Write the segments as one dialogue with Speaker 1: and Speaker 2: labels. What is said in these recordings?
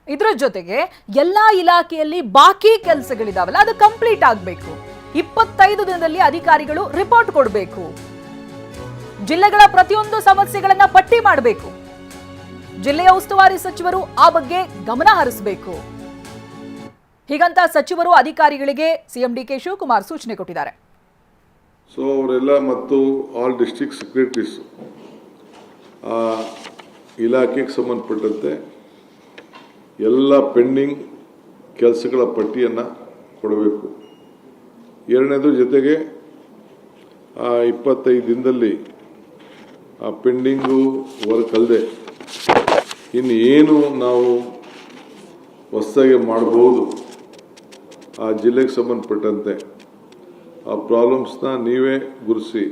Speaker 1: ಇದರ ಜೊತೆಗೆ ಎಲ್ಲಾ ಇಲಾಖೆಯಲ್ಲಿ ಬಾಕಿ ಕೆಲಸಗಳಿದಾವಲ್ಲ ಅದು ಕಂಪ್ಲೀಟ್ ಆಗಬೇಕು. 25 ದಿನದಲ್ಲಿ ಅಧಿಕಾರಿಗಳು ರಿಪೋರ್ಟ್ ಕೊಡಬೇಕು. ಜಿಲ್ಲೆಗಳ ಪ್ರತಿಯೊಂದು ಸಮಸ್ಯೆಗಳನ್ನ ಪಟ್ಟಿ ಮಾಡಬೇಕು. ಜಿಲ್ಲೆಯ ಉಸ್ತುವಾರಿ ಸಚಿವರು ಆ ಬಗ್ಗೆ ಗಮನ ಹರಿಸಬೇಕು. ಹೀಗಂತ ಸಚಿವರು ಅಧಿಕಾರಿಗಳಿಗೆ ಸಿಎಂ ಡಿ ಕೆ ಶಿವಕುಮಾರ್ ಸೂಚನೆ ಕೊಟ್ಟಿದ್ದಾರೆ.
Speaker 2: ಸೊ ಅವರೆಲ್ಲ ಮತ್ತು ಆಲ್ ಡಿಸ್ಟ್ರಿಕ್ಟ್ ಸೆಕ್ರೆಟರೀಸ್ ಇಲಾಖೆಗೆ ಸಂಬಂಧಪಟ್ಟಂತೆ ಎಲ್ಲ ಪೆಂಡಿಂಗ್ ಕೆಲಸಗಳ ಪಟ್ಟಿಯನ್ನು ಕೊಡಬೇಕು. ಎರಡನೇದು ಜೊತೆಗೆ 25 ದಿನದಲ್ಲಿ ಆ ಪೆಂಡಿಂಗು ವರ್ಕ್ ಅಲ್ಲದೆ ಇನ್ನು ಏನು ನಾವು ಹೊಸದಾಗಿ ಮಾಡ್ಬೋದು ಆ ಜಿಲ್ಲೆಗೆ ಸಂಬಂಧಪಟ್ಟಂತೆ ಆ ಪ್ರಾಬ್ಲಮ್ಸ್ನ ನೀವೇ ಗುರುತಿಸಿ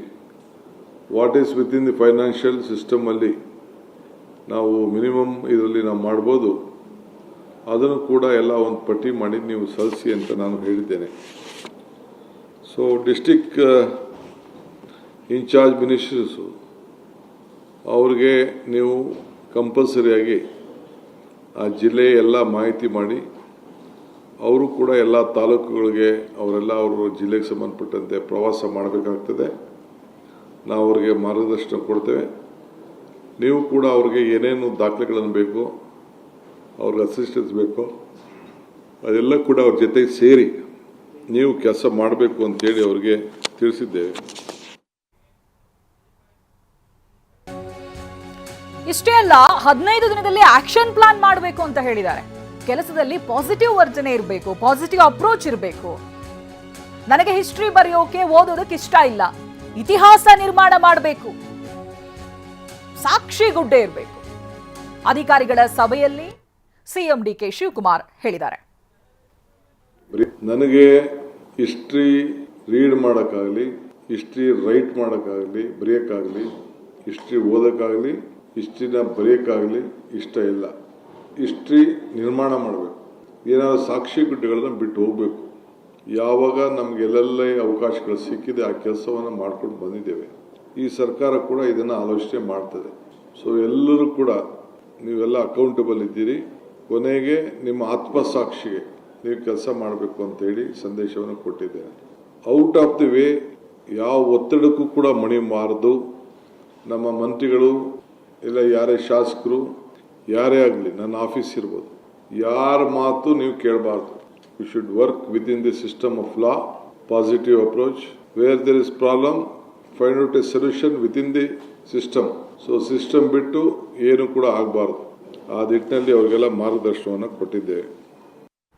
Speaker 2: what is within the financial ಸಿಸ್ಟಮಲ್ಲಿ ನಾವು ಮಿನಿಮಮ್ ಇದರಲ್ಲಿ ನಾವು ಮಾಡ್ಬೋದು ಅದನ್ನು ಕೂಡ ಎಲ್ಲ ಒಂದು ಪಟ್ಟಿ ಮಾಡಿ ನೀವು ಸಲ್ಲಿಸಿ ಅಂತ ನಾನು ಹೇಳಿದ್ದೇನೆ. ಸೊ ಡಿಸ್ಟಿಕ್ ಇನ್ಚಾರ್ಜ್ ಮಿನಿಸ್ಟರ್ಸು ಅವ್ರಿಗೆ ನೀವು ಕಂಪಲ್ಸರಿಯಾಗಿ ಆ ಜಿಲ್ಲೆ ಎಲ್ಲ ಮಾಹಿತಿ ಮಾಡಿ ಅವರು ಕೂಡ ಎಲ್ಲ ತಾಲೂಕುಗಳಿಗೆ ಅವರೆಲ್ಲ ಅವರು ಜಿಲ್ಲೆಗೆ ಸಂಬಂಧಪಟ್ಟಂತೆ ಪ್ರವಾಸ ಮಾಡಬೇಕಾಗ್ತದೆ. ನಾವು ಅವ್ರಿಗೆ ಮಾರ್ಗದರ್ಶನ ಕೊಡ್ತೇವೆ. ನೀವು ಕೂಡ ಅವ್ರಿಗೆ ಏನೇನು ದಾಖಲೆಗಳನ್ನು ಬೇಕು, ಅವ್ರಿಗೆ ಅಸಿಸ್ಟೆನ್ಸ್ ಬೇಕು, ಅದೆಲ್ಲ ಕೂಡ ಅವ್ರ ಜೊತೆಗೆ ಸೇರಿ ನೀವು ಕೆಲಸ ಮಾಡಬೇಕು ಅಂತೇಳಿ ಅವ್ರಿಗೆ ತಿಳಿಸಿದ್ದೇವೆ.
Speaker 1: ಇಷ್ಟೇ ಅಲ್ಲ, 15 ದಿನದಲ್ಲಿ ಆಕ್ಷನ್ ಪ್ಲಾನ್ ಮಾಡಬೇಕು ಅಂತ ಹೇಳಿದ್ದಾರೆ. ಕೆಲಸದಲ್ಲಿ ಪಾಸಿಟಿವ್ ವರ್ತನೆ ಇರಬೇಕು, ಪಾಸಿಟಿವ್ ಅಪ್ರೋಚ್ ಇರಬೇಕು. ನನಗೆ ಹಿಸ್ಟ್ರಿ ಬರೆಯೋಕೆ ಓದೋದಕ್ಕೆ ಇಷ್ಟ ಇಲ್ಲ, ಇತಿಹಾಸ ನಿರ್ಮಾಣ ಮಾಡಬೇಕು, ಸಾಕ್ಷಿ ಗುಡ್ಡೆ ಇರಬೇಕು. ಅಧಿಕಾರಿಗಳ ಸಭೆಯಲ್ಲಿ ಸಿಎಂ ಡಿ ಕೆ ಶಿವಕುಮಾರ್ ಹೇಳಿದ್ದಾರೆ.
Speaker 2: ನನಗೆ ಹಿಸ್ಟ್ರಿ ರೀಡ್ ಮಾಡೋಕ್ಕಾಗಲಿ, ಹಿಸ್ಟ್ರಿ ರೈಟ್ ಮಾಡೋಕ್ಕಾಗಲಿ, ಬರೆಯೋಕ್ಕಾಗಲಿ, ಹಿಸ್ಟ್ರಿ ಓದೋಕ್ಕಾಗಲಿ, ಹಿಸ್ಟ್ರಿನ ಬರೆಯೋಕ್ಕಾಗಲಿ ಇಷ್ಟ ಇಲ್ಲ. ಹಿಸ್ಟ್ರಿ ನಿರ್ಮಾಣ ಮಾಡಬೇಕು. ಏನಾದರೂ ಸಾಕ್ಷಿ ಗುಡ್ಡೆಗಳನ್ನ ಬಿಟ್ಟು ಹೋಗಬೇಕು. ಯಾವಾಗ ನಮಗೆಲ್ಲೆಲ್ಲ ಅವಕಾಶಗಳು ಸಿಕ್ಕಿದೆ ಆ ಕೆಲಸವನ್ನು ಮಾಡ್ಕೊಂಡು ಬಂದಿದ್ದೇವೆ. ಈ ಸರ್ಕಾರ ಕೂಡ ಇದನ್ನು ಆಲೋಚನೆ ಮಾಡ್ತದೆ. ಸೊ ಎಲ್ಲರೂ ಕೂಡ ನೀವೆಲ್ಲ ಅಕೌಂಟಬಲ್ ಇದ್ದೀರಿ. ಕೊನೆಗೆ ನಿಮ್ಮ ಆತ್ಮಸಾಕ್ಷಿಗೆ ನೀವು ಕೆಲಸ ಮಾಡಬೇಕು ಅಂತೇಳಿ ಸಂದೇಶವನ್ನು ಕೊಟ್ಟಿದ್ದೇನೆ. ಔಟ್ ಆಫ್ ದಿ ವೇ ಯಾವ ಒತ್ತಡಕ್ಕೂ ಕೂಡ ಮಣಿಬಾರದು. ನಮ್ಮ ಮಂತ್ರಿಗಳು ಇಲ್ಲ ಯಾರೇ ಶಾಸಕರು ಯಾರೇ ಆಗಲಿ, ನನ್ನ ಆಫೀಸ್ ಇರ್ಬೋದು, ಯಾರ ಮಾತು ನೀವು ಕೇಳಬಾರ್ದು. You should work within the system of law, positive approach. Where there is problem, find out a solution within the system. So system ಬಿಟ್ಟು ಏನು ಕೂಡ ಆಗಬಾರ್ದು. ಆ ನಿಟ್ಟಿನಲ್ಲಿ ಅವರಿಗೆಲ್ಲ ಮಾರ್ಗದರ್ಶನವನ್ನು ಕೊಟ್ಟಿದ್ದೇವೆ.